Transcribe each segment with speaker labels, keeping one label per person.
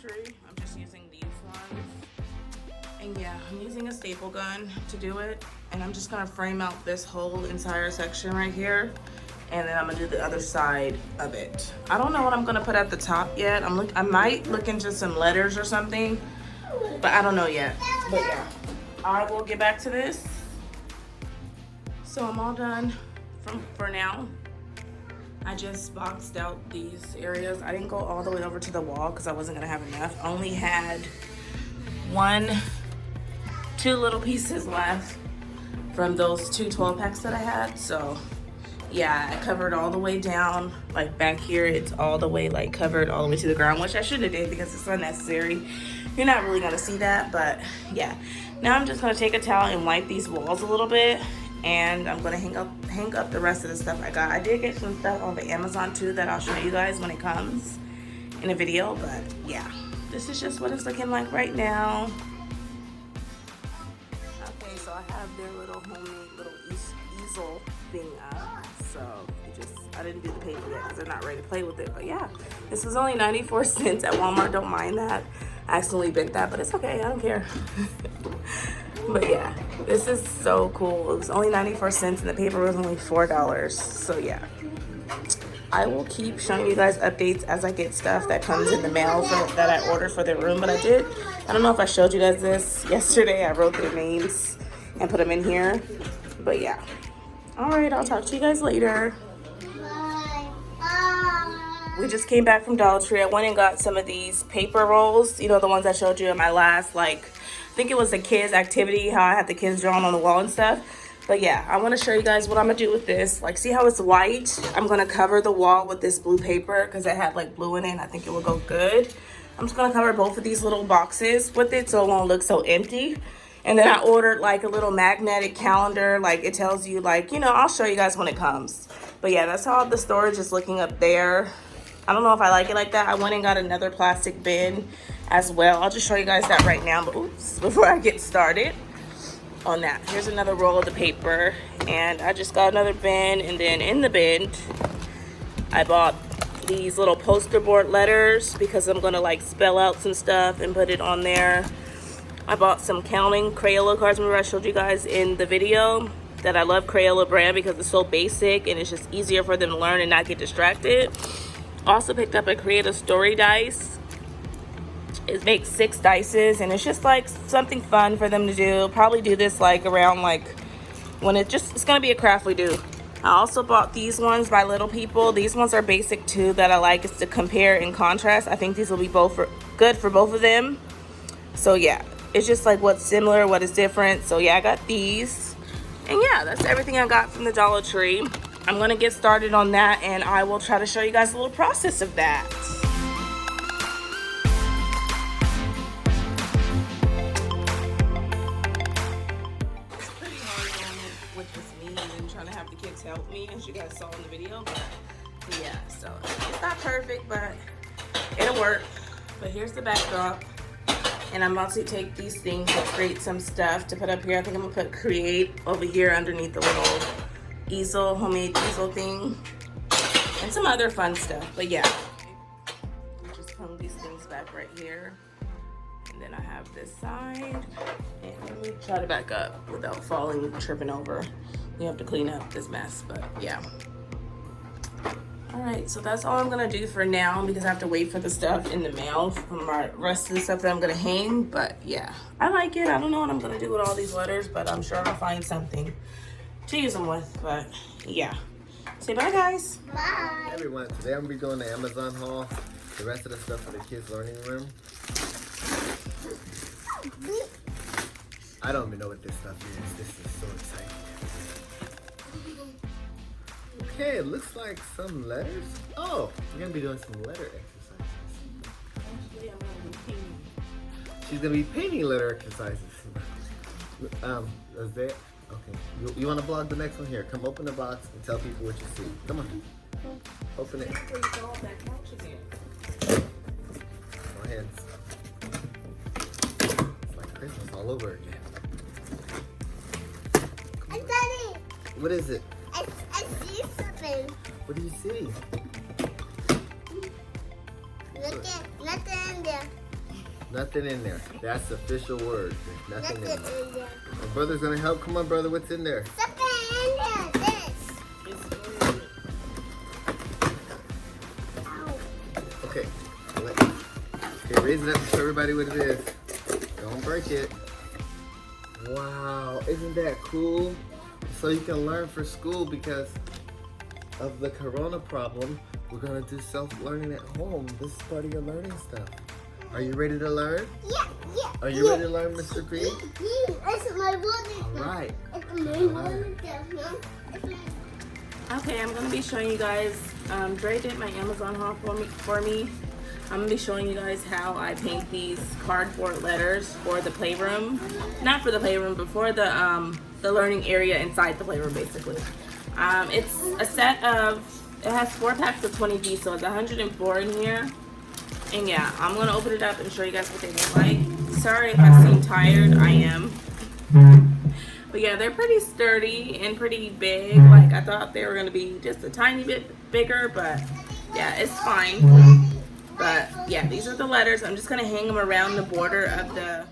Speaker 1: Tree. I'm just using these ones. And yeah, I'm using a staple gun to do it. And I'm just gonna frame out this whole entire section right here. And then I'm gonna do the other side of it. I don't know what I'm gonna put at the top yet. I might look into some letters or something, but I don't know yet. But yeah, I will get back to this. So I'm all done for now. I just boxed out these areas. I didn't go all the way over to the wall because I wasn't gonna have enough. I only had two little pieces left from those two 12 packs that I had. So yeah, I covered all the way down, like back here, it's all the way like covered all the way to the ground, which I shouldn't have did because it's unnecessary. You're not really gonna see that, but yeah. Now I'm just gonna take a towel and wipe these walls a little bit, and I'm gonna hang up the rest of the stuff I got. I did get some stuff on the Amazon too that I'll show you guys when it comes in a video, but yeah, this is just what it's looking like right now. Okay, so I have their little homemade little easel thing up. So I didn't do the paper yet because they're not ready to play with it. But yeah, this was only 94 cents at Walmart. Don't mind that. I accidentally bent that, but it's okay. I don't care. But yeah, this is so cool. It was only 94 cents and the paper was only $4. So yeah, I will keep showing you guys updates as I get stuff that comes in the mail that I ordered for their room. But I don't know if I showed you guys this yesterday. I wrote their names and put them in here. But yeah. All right, I'll talk to you guys later. We just came back from Dollar Tree. I went and got some of these paper rolls. You know, the ones I showed you in my last, I think it was the kids activity, how I had the kids drawn on the wall and stuff. But yeah, I want to show you guys what I'm going to do with this. See how it's white? I'm going to cover the wall with this blue paper because it had blue in it and I think it will go good. I'm just going to cover both of these little boxes with it so it won't look so empty. And then I ordered a little magnetic calendar. It tells you I'll show you guys when it comes. But yeah, that's how the storage is looking up there. I don't know if I like it like that. I went and got another plastic bin as well. I'll just show you guys that right now. But oops, before I get started on that. Here's another roll of the paper. And I just got another bin. And then in the bin, I bought these little poster board letters because I'm going to spell out some stuff and put it on there. I bought some counting Crayola cards. Remember I showed you guys in the video that I love Crayola brand because it's so basic and it's just easier for them to learn and not get distracted. Also picked up a Create a Story dice. It makes 6 dices and it's just something fun for them to do. Probably do this around when it's gonna be a craft we do. I also bought these ones by Little People. These ones are basic too that I like. It's to compare and contrast. I think these will be good for both of them. So yeah, it's just what's similar, what is different. So yeah, I got these. And yeah, that's everything I got from the Dollar Tree. I'm gonna get started on that and I will try to show you guys a little process of that. It's pretty hard doing it with just me and trying to have the kids help me, as you guys saw in the video. But yeah, so it's not perfect, but it'll work. But here's the backdrop. And I'm about to take these things and create some stuff to put up here. I think I'm gonna put create over here underneath the little easel, homemade easel thing. And some other fun stuff, but yeah. Just hung these things back right here. And then I have this side. And let me try to back up without falling, tripping over. We have to clean up this mess, but yeah. All right, so that's all I'm gonna do for now because I have to wait for the stuff in the mail from my rest of the stuff that I'm gonna hang. But yeah, I like it. I don't know what I'm gonna do with all these letters, but I'm sure I'll find something to use them with. But yeah, say bye, guys.
Speaker 2: Bye. Hey everyone, today I'm gonna be doing the Amazon haul. The rest of the stuff for the kids' learning room. I don't even know what this stuff is. This is so exciting. Okay, it looks like some letters. Oh, we're gonna be doing some letter exercises.
Speaker 1: Actually, I'm gonna be painting.
Speaker 2: She's gonna be painting letter exercises. Is that okay? You want to vlog the next one? Here, come open the box and tell people what you see. Come on, open it. Go ahead. It's like Christmas all over again.
Speaker 3: Daddy,
Speaker 2: What is it?
Speaker 3: I see something.
Speaker 2: What do you see?
Speaker 3: Look at nothing in there.
Speaker 2: Nothing in there. That's the official word. There's nothing in there.
Speaker 3: Nothing in there.
Speaker 2: My brother's gonna help. Come on, brother. What's in there?
Speaker 3: Something in there. This. Ow.
Speaker 2: Okay. Okay, raise it up and show everybody what it is. Don't break it. Wow, isn't that cool? So you can learn for school because of the corona problem. We're gonna do self-learning at home. This is part of your learning stuff. Are you ready to learn?
Speaker 3: Yeah.
Speaker 2: Are you ready to learn, Mr. Green?
Speaker 3: It's my water.
Speaker 2: All right.
Speaker 3: It's my water.
Speaker 1: Okay, I'm gonna be showing you guys. Dre did my Amazon haul for me. I'm gonna be showing you guys how I paint these cardboard letters for the playroom. Not for the playroom, but for the learning area inside the playroom, basically. It's a set of. It has 4 packs of 20 pieces, so it's 104 in here. And yeah, I'm gonna open it up and show you guys what they look like. Sorry if I seem tired, I am. But yeah, they're pretty sturdy and pretty big. Like I thought they were gonna be just a tiny bit bigger, but yeah, it's fine. But yeah, these are the letters. I'm just gonna hang them around the border of the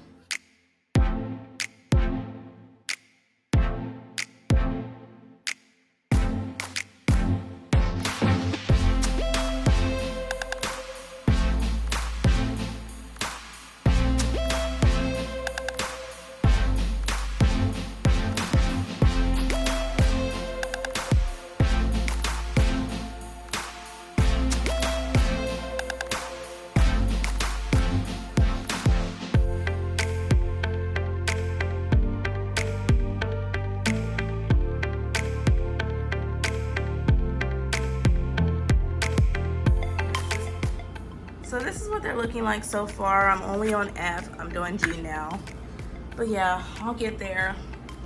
Speaker 1: So this is what they're looking like so far. I'm only on F. I'm doing G now. But yeah, I'll get there.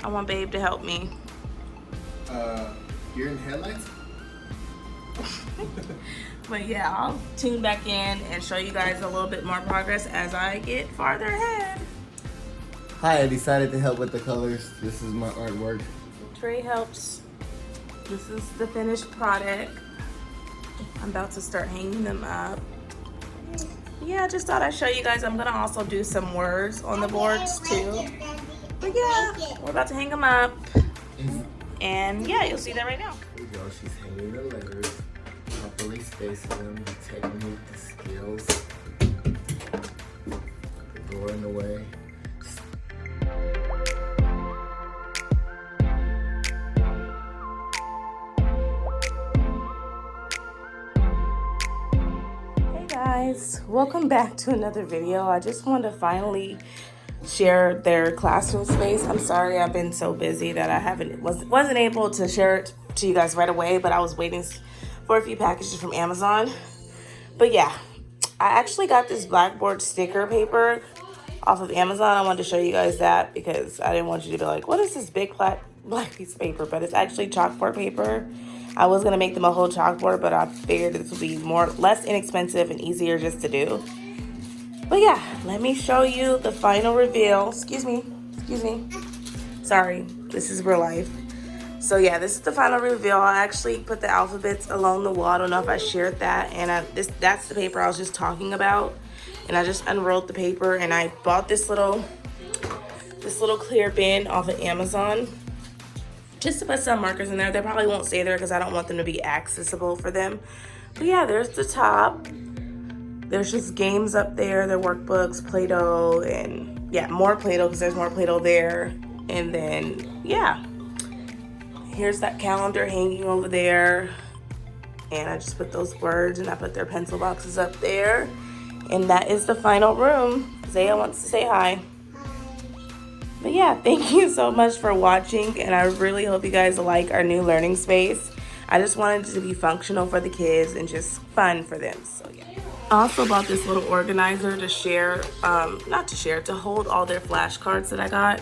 Speaker 1: I want Babe to help me.
Speaker 2: You're in headlights?
Speaker 1: But yeah, I'll tune back in and show you guys a little bit more progress as I get farther ahead.
Speaker 2: Hi, I decided to help with the colors. This is my artwork.
Speaker 1: Trey helps. This is the finished product. I'm about to start hanging them up. Yeah, I just thought I'd show you guys. I'm gonna also do some words on the boards too. But yeah, we're about to hang them up. And yeah, you'll see that right now.
Speaker 2: Here we go. She's hanging the letters, properly spacing them, the technique, the skills. The door in the way.
Speaker 1: Guys, welcome back to another video. I just wanted to finally share their classroom space. I'm sorry I've been so busy that I wasn't able to share it to you guys right away, but I was waiting for a few packages from Amazon. But yeah, I actually got this Blackboard sticker paper off of Amazon. I wanted to show you guys that because I didn't want you to be like, what is this big black piece of paper? But it's actually chalkboard paper. I was gonna make them a whole chalkboard, but I figured this would be less inexpensive and easier just to do. But yeah, let me show you the final reveal. Excuse me. Sorry, this is real life. So yeah, this is the final reveal. I actually put the alphabets along the wall. I don't know if I shared that. And that's the paper I was just talking about. And I just unrolled the paper and I bought this little clear bin off of Amazon. Just to put some markers in there. They probably won't stay there because I don't want them to be accessible for them. But yeah, there's the top. There's just games up there, their workbooks, Play-Doh, and yeah, more Play-Doh because there's more Play-Doh there. And then, yeah, here's that calendar hanging over there. And I just put those words and I put their pencil boxes up there. And that is the final room. Zaya wants to say hi. But yeah, thank you so much for watching, and I really hope you guys like our new learning space. I just wanted it to be functional for the kids and just fun for them, so yeah. I also bought this little organizer to share, to hold all their flashcards that I got.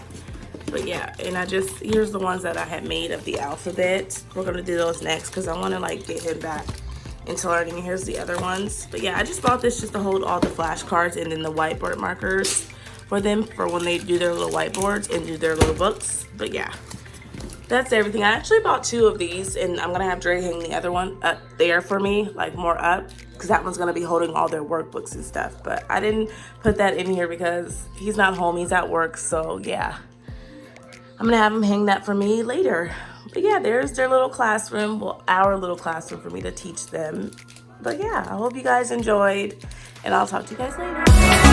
Speaker 1: But yeah, and here's the ones that I had made of the alphabet. We're gonna do those next because I wanna like get him back into learning. And here's the other ones. But yeah, I just bought this just to hold all the flashcards and then the whiteboard markers for them for when they do their little whiteboards and do their little books. But yeah, that's everything. I actually bought 2 of these and I'm gonna have Dre hang the other one up there for me, like more up. because that one's gonna be holding all their workbooks and stuff. But I didn't put that in here because he's not home, he's at work. So yeah, I'm gonna have him hang that for me later. But yeah, there's their little classroom, well, our little classroom for me to teach them. But yeah, I hope you guys enjoyed, and I'll talk to you guys later.